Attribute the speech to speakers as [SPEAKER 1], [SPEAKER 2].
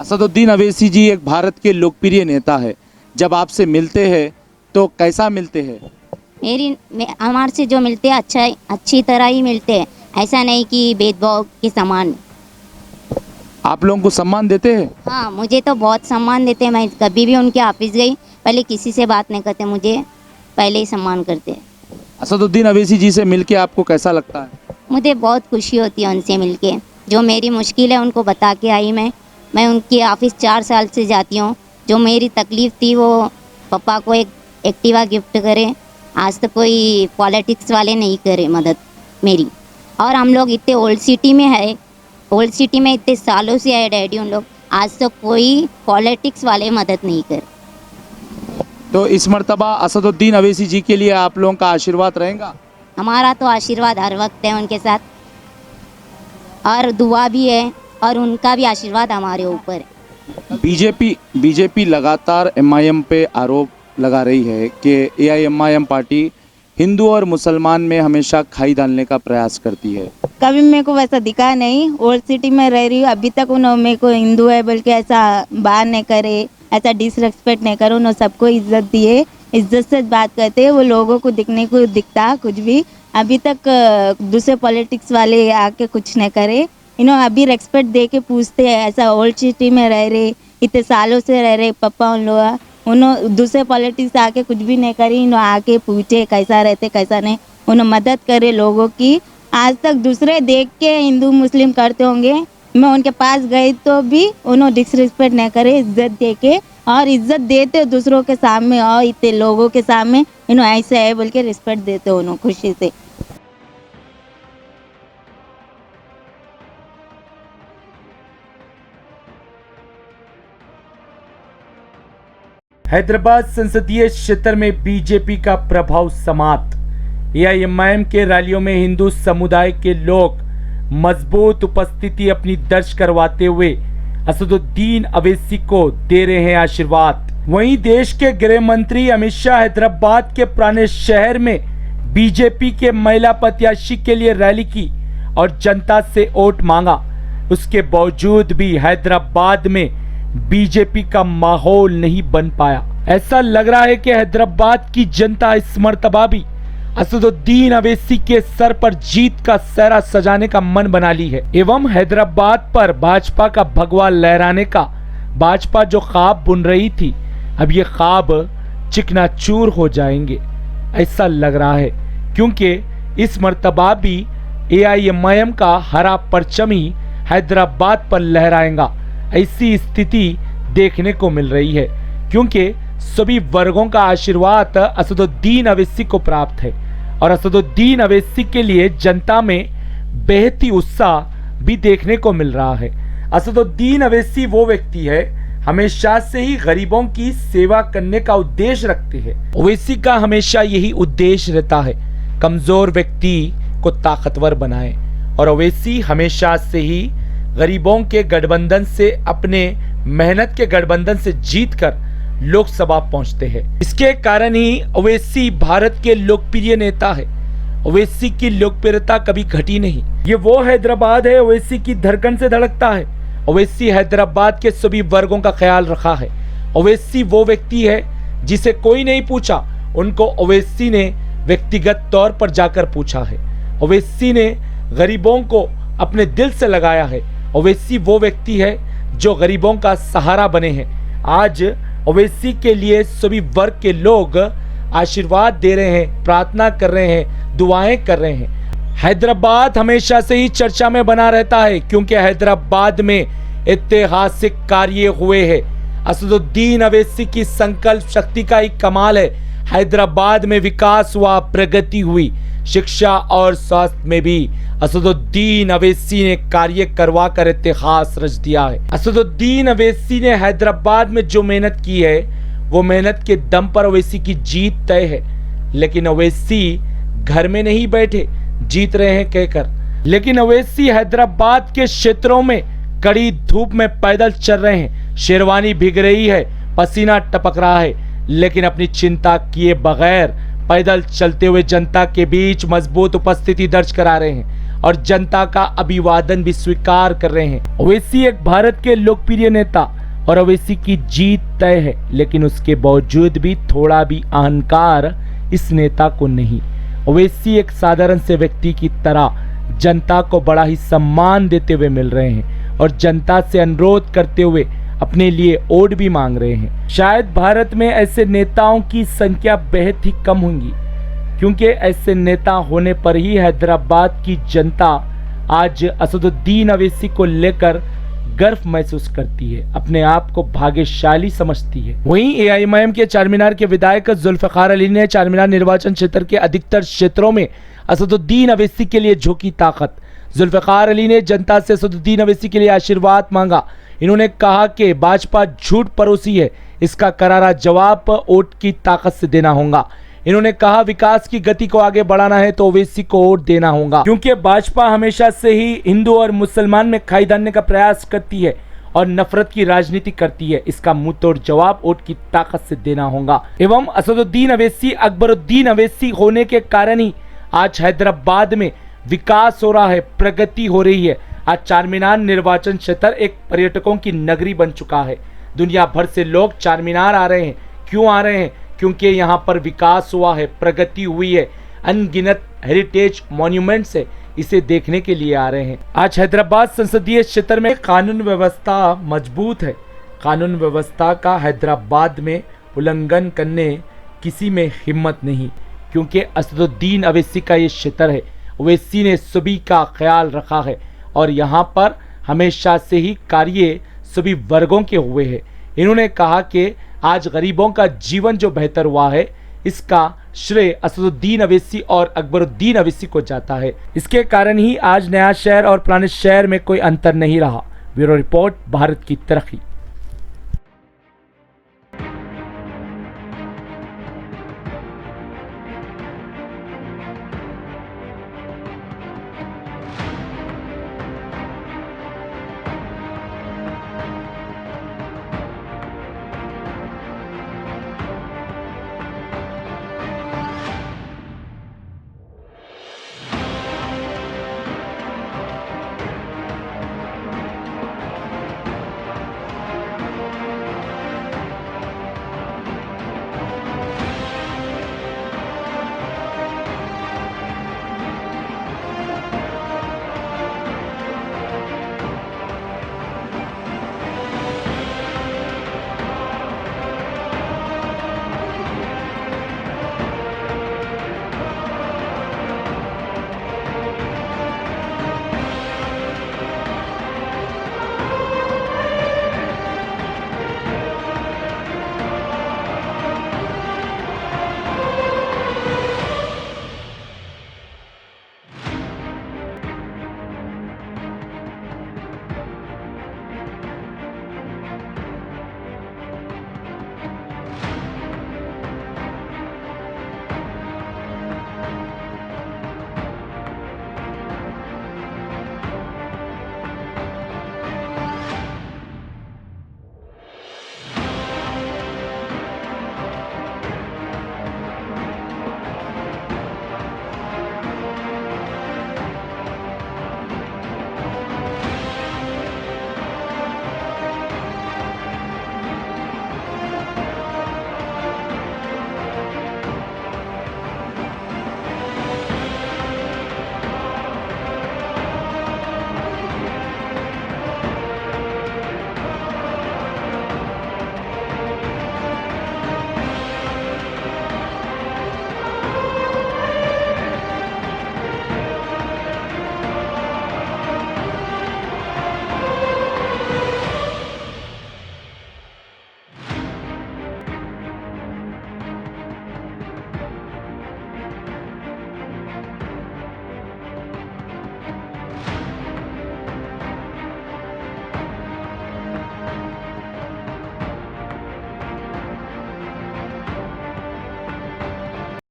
[SPEAKER 1] असदुद्दीन अवैसी जी एक भारत के लोकप्रिय नेता है। जब आपसे मिलते हैं तो कैसा मिलते हैं?
[SPEAKER 2] हमारे से जो मिलते हैं अच्छी तरह ही मिलते हैं, ऐसा नहीं कि भेदभाव के समान।
[SPEAKER 1] आप लोगों को सम्मान देते हैं?
[SPEAKER 2] हाँ, मुझे तो बहुत सम्मान देते हैं। मैं कभी भी उनके ऑफिस गई, पहले किसी से बात नहीं करते, मुझे पहले ही सम्मान करते हैं।
[SPEAKER 1] असदुद्दीन अवैसी जी से मिलके आपको कैसा लगता है?
[SPEAKER 2] मुझे बहुत खुशी होती है उनसे मिलके। जो मेरी मुश्किल है उनको बता के आई मैं उनके ऑफिस 4 साल से जाती हूँ। जो मेरी तकलीफ़ थी वो पापा को एक एक्टिवा गिफ्ट करे, आज तक कोई पॉलिटिक्स वाले नहीं करे मदद मेरी। और हम लोग इतने ओल्ड सिटी में है, ओल्ड सिटी में इतने सालों से है डैडी, उन लोग आज तक कोई पॉलिटिक्स वाले मदद नहीं करे।
[SPEAKER 1] तो इस मर्तबा असदुद्दीन अवैसी जी के लिए आप लोगों का आशीर्वाद रहेगा?
[SPEAKER 2] हमारा तो आशीर्वाद हर वक्त है उनके साथ, और दुआ भी है, और उनका भी आशीर्वाद हमारे ऊपर है।
[SPEAKER 1] बीजेपी लगातार एमआईएम पे आरोप लगा रही है कि एआईएमआईएम पार्टी हिंदू और मुसलमान में हमेशा खाई डालने का प्रयास करती है।
[SPEAKER 3] कभी मेरे को वैसा दिखा नहीं। ओल्ड सिटी में रह रही हूँ, अभी तक उन्होंने मेरे को हिंदू है बोल के ऐसा बात नहीं करे, ऐसा डिसरेस्पेक्ट नहीं करे। उन्होंने सबको इज्जत दिए, इज्जत से बात करते हैं। वो लोगों को दिखने को दिखता कुछ भी, अभी तक दूसरे पॉलिटिक्स वाले आके कुछ नहीं करे। इन्होंने अभी रेस्पेक्ट दे के पूछते हैं, ऐसा ओल्ड सिटी में रह रहे, इतने सालों से रह रहे पापा उन लोग, उन्होंने दूसरे पॉलिटिक्स आके कुछ भी नहीं करी। इन्होंने आके पूछे कैसा रहते कैसा नहीं, उन्होंने मदद करे लोगों की। आज तक दूसरे देख के हिंदू मुस्लिम करते होंगे, मैं उनके पास गई तो भी उन्होंने डिसरिस्पेक्ट नहीं करे, इज्जत दे के, और इज्जत देते दूसरों के सामने और इतने लोगों के सामने। इन्होंने ऐसे है बोल के रिस्पेक्ट देते उन्होंने खुशी से।
[SPEAKER 4] हैदराबाद संसदीय क्षेत्र में बीजेपी का प्रभाव समाप्त। एआईएमआईएम के रैलियों में हिंदू समुदाय के लोग मजबूत उपस्थिति अपनी दर्ज करवाते हुए असदुद्दीन अवैसी को दे रहे हैं आशीर्वाद। वहीं देश के गृह मंत्री अमित शाह हैदराबाद के पुराने शहर में बीजेपी के महिला प्रत्याशी के लिए रैली की और जनता से वोट मांगा। उसके बावजूद भी हैदराबाद में बीजेपी का माहौल नहीं बन पाया। ऐसा लग रहा है कि हैदराबाद की जनता इस मर्तबा भी असदुद्दीन अवैसी के सर पर जीत का सेहरा सजाने का मन बना ली है एवं हैदराबाद पर भाजपा का भगवा लहराने का भाजपा जो ख्वाब बुन रही थी, अब ये ख्वाब चिकनाचूर हो जाएंगे, ऐसा लग रहा है। क्योंकि इस मर्तबा भी एआईएमआईएम का हरा परचम ही हैदराबाद पर लहराएगा, ऐसी स्थिति देखने को मिल रही है। क्योंकि सभी वर्गों का आशीर्वाद असदुद्दीन अवैसी को प्राप्त है और असदुद्दीन अवैसी के लिए जनता में बेहद ही उत्साह भी देखने को मिल रहा है। असदुद्दीन अवैसी वो व्यक्ति है हमेशा से ही गरीबों की सेवा करने का उद्देश्य रखते हैं। अवैसी का हमेशा यही उद्देश्य रहता है, कमजोर व्यक्ति को ताकतवर बनाए, और अवैसी हमेशा से ही गरीबों के गठबंधन से, अपने मेहनत के गठबंधन से जीतकर लोकसभा पहुंचते हैं। इसके कारण ही अवैसी भारत के लोकप्रिय नेता है। अवैसी की लोकप्रियता कभी घटी नहीं। ये वो हैदराबाद है अवैसी की धड़कन से धड़कता है। अवैसी हैदराबाद के सभी वर्गों का ख्याल रखा है। अवैसी वो व्यक्ति है जिसे कोई नहीं पूछा, उनको अवैसी ने व्यक्तिगत तौर पर जाकर पूछा है। अवैसी ने गरीबों को अपने दिल से लगाया है। अवैसी वो व्यक्ति है जो गरीबों का सहारा बने हैं। आज अवैसी के लिए सभी वर्ग के लोग आशीर्वाद दे रहे हैं, प्रार्थना कर रहे हैं, दुआएं कर रहे हैं। हैदराबाद हमेशा से ही चर्चा में बना रहता है क्योंकि हैदराबाद में ऐतिहासिक कार्य हुए हैं। असदुद्दीन अवैसी की संकल्प शक्ति का एक कमाल है। हैदराबाद में विकास हुआ, प्रगति हुई, शिक्षा और स्वास्थ्य में भी असदुद्दीन अवैसी ने कार्य करवा कर इतिहास रच दिया है। असदुद्दीन अवैसी ने हैदराबाद में जो मेहनत की है वो मेहनत के दम पर अवैसी की जीत तय है। लेकिन अवैसी घर में नहीं बैठे जीत रहे हैं कहकर, लेकिन अवैसी हैदराबाद के क्षेत्रों में कड़ी धूप में पैदल चल रहे हैं। शेरवानी भीग रही है, पसीना टपक रहा है, लेकिन अपनी चिंता किए बगैर पैदल चलते हुए जनता के बीच मजबूत उपस्थिति दर्ज करा रहे हैं। और जनता का अभिवादन भी स्वीकार कर रहे हैं। ओवैसी एक भारत के लोकप्रिय नेता और ओवैसी की जीत तय है, लेकिन उसके बावजूद भी थोड़ा भी अहंकार इस नेता को नहीं। ओवैसी एक साधारण से व्यक्ति की तरह जनता को बड़ा ही सम्मान देते हुए मिल रहे हैं और जनता से अनुरोध करते हुए अपने लिए वोट भी मांग रहे हैं। शायद भारत में ऐसे नेताओं की संख्या बेहद ही कम होंगी, क्योंकि ऐसे नेता होने पर ही हैदराबाद की जनता आज असदुद्दीन ओवैसी को लेकर गर्व महसूस करती है, अपने आप को भाग्यशाली समझती है। वहीं एआईएमआईएम के चारमीनार के विधायक जुल्फिकार अली ने चारमीनार निर्वाचन क्षेत्र के अधिकतर क्षेत्रों में असदुद्दीन ओवैसी के लिए झोंकी ताकत। जुल्फिकार अली ने जनता से असदुद्दीन ओवैसी के लिए आशीर्वाद मांगा। इन्होंने कहा कि भाजपा झूठ परोसी है, इसका करारा जवाब वोट की ताकत से देना होगा। इन्होंने कहा विकास की गति को आगे बढ़ाना है तो ओवैसी को वोट देना होगा, क्योंकि भाजपा हमेशा से ही हिंदू और मुसलमान में खाई डालने का प्रयास करती है और नफरत की राजनीति करती है। इसका मुंहतोड़ जवाब वोट की ताकत से देना होगा। एवं असदुद्दीन ओवैसी अकबरुद्दीन ओवैसी होने के कारण ही आज हैदराबाद में विकास हो रहा है, प्रगति हो रही है। आज चारमीनार निर्वाचन क्षेत्र एक पर्यटकों की नगरी बन चुका है। दुनिया भर से लोग चारमीनार आ रहे हैं। क्यों आ रहे हैं? क्योंकि यहाँ पर विकास हुआ है, प्रगति हुई है, अनगिनत हेरिटेज मॉन्यूमेंट्स है, इसे देखने के लिए आ रहे हैं। आज हैदराबाद संसदीय क्षेत्र में कानून व्यवस्था मजबूत है। कानून व्यवस्था का हैदराबाद में उल्लंघन करने किसी में हिम्मत नहीं, क्योंकि असदुद्दीन ओवैसी का ये क्षेत्र है। ओवैसी ने सभी का ख्याल रखा है और यहाँ पर हमेशा से ही कार्य सभी वर्गों के हुए हैं। इन्होंने कहा कि आज गरीबों का जीवन जो बेहतर हुआ है, इसका श्रेय असदुद्दीन ओवैसी और अकबरुद्दीन ओवैसी को जाता है। इसके कारण ही आज नया शहर और पुराने शहर में कोई अंतर नहीं रहा। ब्यूरो रिपोर्ट, भारत की तरक्की।